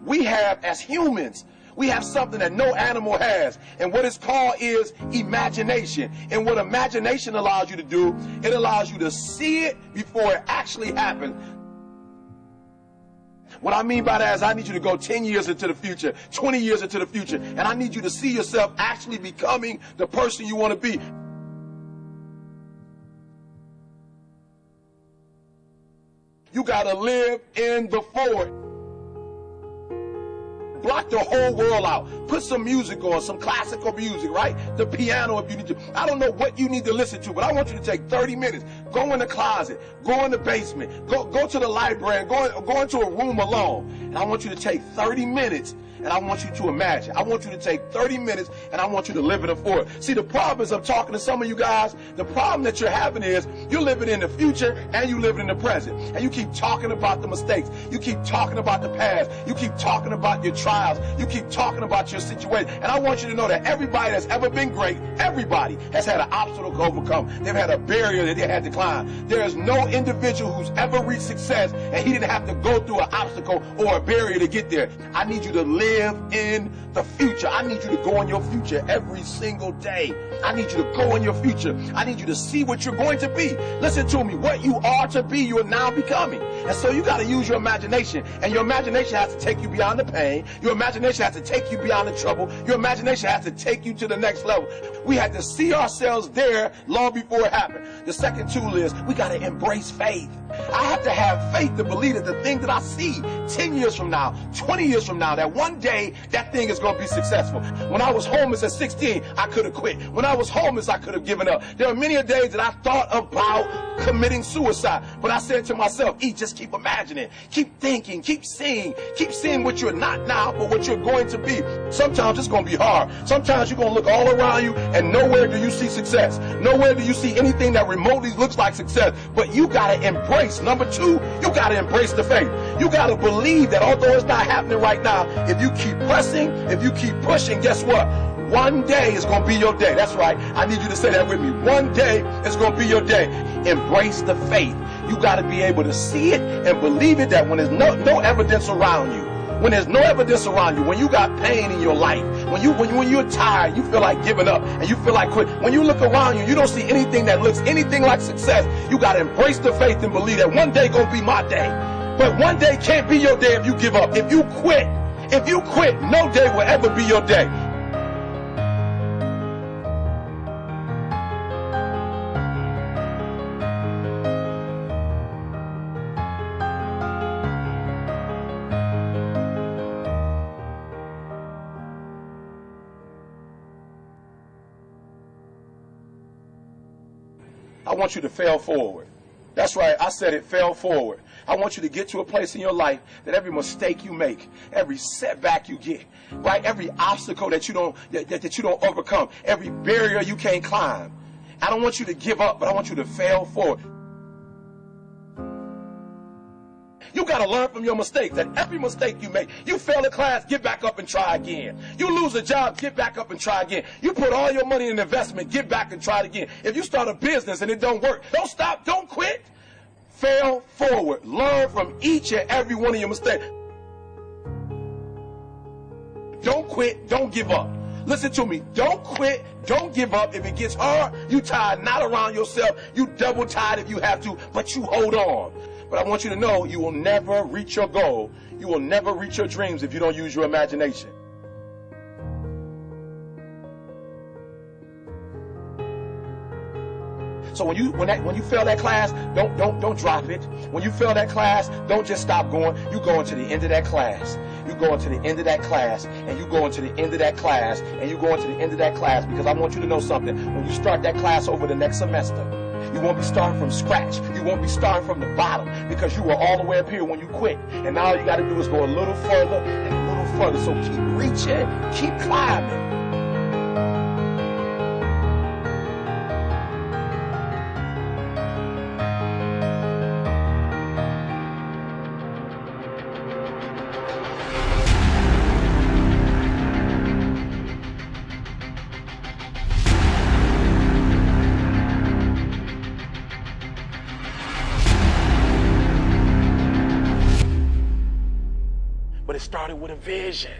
we have, as humans, we have something that no animal has. And what it's called is imagination. And what imagination allows you to do, it allows you to see it before it actually happens. What I mean by that is I need you to go 10 years into the future, 20 years into the future, and I need you to see yourself actually becoming the person you want to be. You got to live in the forward. Block the whole world out. Put some music on, some classical music, right? The piano if you need to. I don't know what you need to listen to, but I want you to take 30 minutes. Go in the closet. Go in the basement. Go to the library. Go into a room alone. And I want you to take 30 minutes and I want you to imagine. I want you to take 30 minutes and I want you to live in the forward. See, the problem is I'm talking to some of you guys. The problem that you're having is you're living in the future and you living in the present. And you keep talking about the mistakes. You keep talking about the past. You keep talking about your trials. You keep talking about your situation. And I want you to know that everybody that's ever been great, everybody has had an obstacle to overcome. They've had a barrier that they had to climb. There is no individual who's ever reached success and he didn't have to go through an obstacle or a barrier to get there. I need you to live in the future. I need you to go in your future every single day. I need you to go in your future. I need you to see what you're going to be. Listen to me. What you are to be, you are now becoming. And so you got to use your imagination. And your imagination has to take you beyond the pain. Your imagination has to take you beyond the trouble. Your imagination has to take you to the next level. We had to see ourselves there long before it happened. The second tool is we got to embrace faith. I have to have faith to believe that the thing that I see 10 years from now, 20 years from now, that one day that thing is going to be successful. When I was homeless at 16, I could have quit. When I was homeless, I could have given up. There are many days that I thought about committing suicide. But I said to myself, just keep imagining, keep thinking, keep seeing what you're not now, but what you're going to be. Sometimes it's going to be hard. Sometimes you're going to look all around you and nowhere do you see success. Nowhere do you see anything that remotely looks like success. But you got to embrace. Number two, you got to embrace the faith. You got to believe that although it's not happening right now, if you keep pressing, if you keep pushing, guess what? One day is going to be your day. That's right. I need you to say that with me. One day is going to be your day. Embrace the faith. You got to be able to see it and believe it, that when there's no evidence around you, when there's no evidence around you, when you got pain in your life, when you're tired, you feel like giving up and you feel like quit. When you look around you, you don't see anything that looks anything like success. You got to embrace the faith and believe that one day going to be my day. But one day can't be your day if you give up. If you quit, no day will ever be your day. I want you to fail forward. That's right, I said it, fail forward. I want you to get to a place in your life that every mistake you make, every setback you get, right, every obstacle that you don't overcome, every barrier you can't climb. I don't want you to give up, but I want you to fail forward. You got to learn from your mistakes, that every mistake you make, you fail a class, get back up and try again. You lose a job, get back up and try again. You put all your money in investment, get back and try it again. If you start a business and it don't work, don't stop, don't quit. Fail forward. Learn from each and every one of your mistakes. Don't quit, don't give up. Listen to me, don't quit, don't give up. If it gets hard, you tie a knot around yourself, you double tie it if you have to, but you hold on. But I want you to know you will never reach your goal. You will never reach your dreams if you don't use your imagination. So when you fail that class, don't drop it. When you fail that class, don't just stop going. You go into the end of that class. You go into the end of that class, and you go into the end of that class, and you go into the end of that class, because I want you to know something. When you start that class over the next semester, you won't be starting from scratch. You won't be starting from the bottom, because you were all the way up here when you quit. And now all you got to do is go a little further and a little further. So keep reaching, keep climbing. But it started with a vision.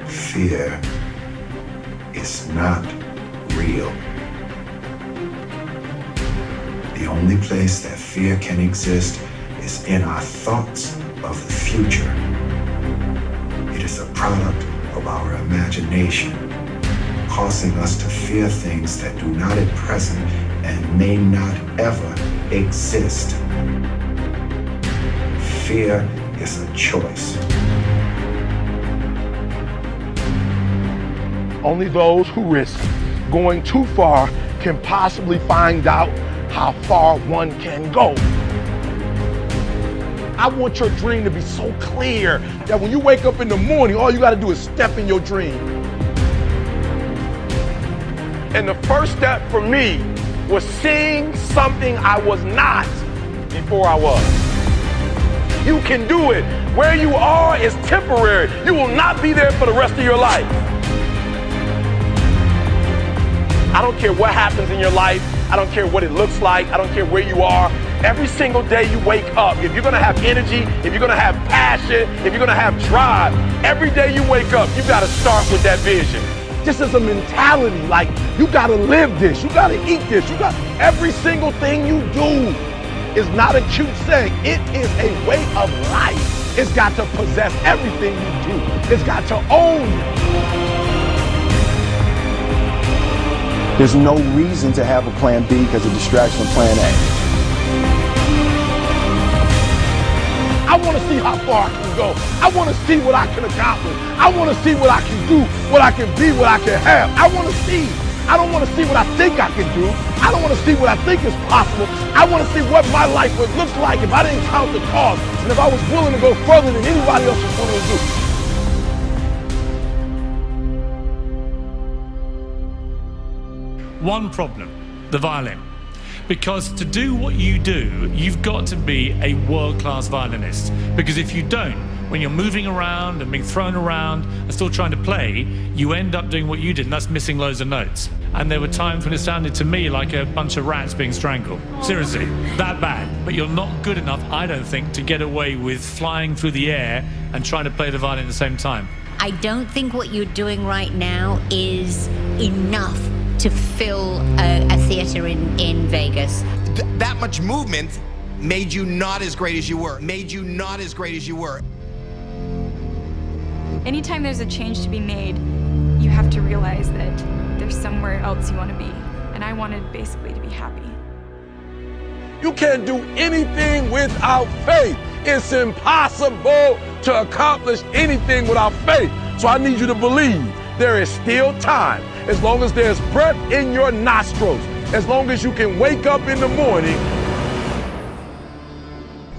Fear is not real. The only place that fear can exist is in our thoughts of the future. It is a product of our imagination, causing us to fear things that do not at present and may not ever exist. Fear is a choice. Only those who risk going too far can possibly find out how far one can go. I want your dream to be so clear that when you wake up in the morning, all you gotta do is step in your dream. And the first step for me was seeing something I was not before I was. You can do it. Where you are is temporary. You will not be there for the rest of your life. I don't care what happens in your life. I don't care what it looks like. I don't care where you are. Every single day you wake up, if you're gonna have energy, if you're gonna have passion, if you're gonna have drive, every day you wake up, you gotta start with that vision. This is a mentality, like you gotta live this, you gotta eat this, you got every single thing you do is not a cute saying. It is a way of life. It's got to possess everything you do. It's got to own you. There's no reason to have a plan B because of distraction of plan A. I want to see how far I can go. I want to see what I can accomplish. I want to see what I can do, what I can be, what I can have. I want to see. I don't want to see what I think I can do. I don't want to see what I think is possible. I want to see what my life would look like if I didn't count the cost and if I was willing to go further than anybody else was willing to do. One problem, the violin. Because to do what you do, you've got to be a world-class violinist. Because if you don't, when you're moving around and being thrown around and still trying to play, you end up doing what you did, and that's missing loads of notes. And there were times when it sounded to me like a bunch of rats being strangled. Seriously, that bad. But you're not good enough, I don't think, to get away with flying through the air and trying to play the violin at the same time. I don't think what you're doing right now is enough to fill a theater in Vegas. That much movement made you not as great as you were. Made you not as great as you were. Anytime there's a change to be made, you have to realize that there's somewhere else you want to be. And I wanted basically to be happy. You can't do anything without faith. It's impossible to accomplish anything without faith. So I need you to believe there is still time. As long as there's breath in your nostrils, as long as you can wake up in the morning.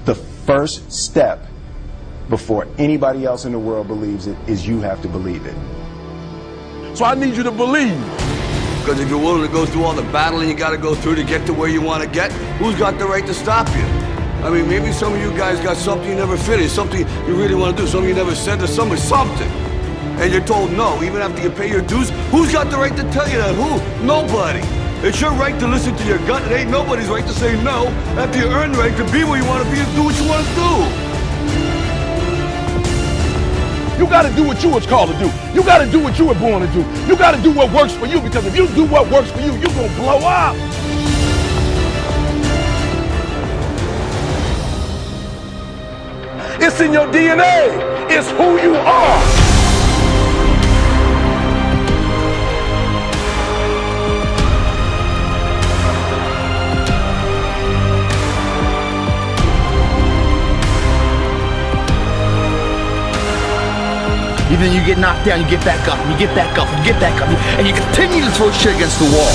The first step before anybody else in the world believes it is you have to believe it. So I need you to believe. Because if you're willing to go through all the battling you got to go through to get to where you want to get, who's got the right to stop you? I mean, maybe some of you guys got something you never finished, something you really want to do, something you never said to somebody, something. And you're told no, even after you pay your dues. Who's got the right to tell you that? Who? Nobody. It's your right to listen to your gut. It ain't nobody's right to say no after you earn the right to be where you want to be and do what you want to do. You gotta do what you was called to do. You gotta do what you were born to do. You gotta do what works for you, because if you do what works for you, you're gonna blow up. It's in your DNA. It's who you are. Even you get knocked down, you get back up, and you get back up, and you get back up, and you continue to throw shit against the wall.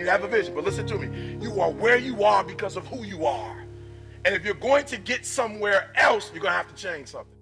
You have a vision, but listen to me. You are where you are because of who you are. And if you're going to get somewhere else, you're going to have to change something.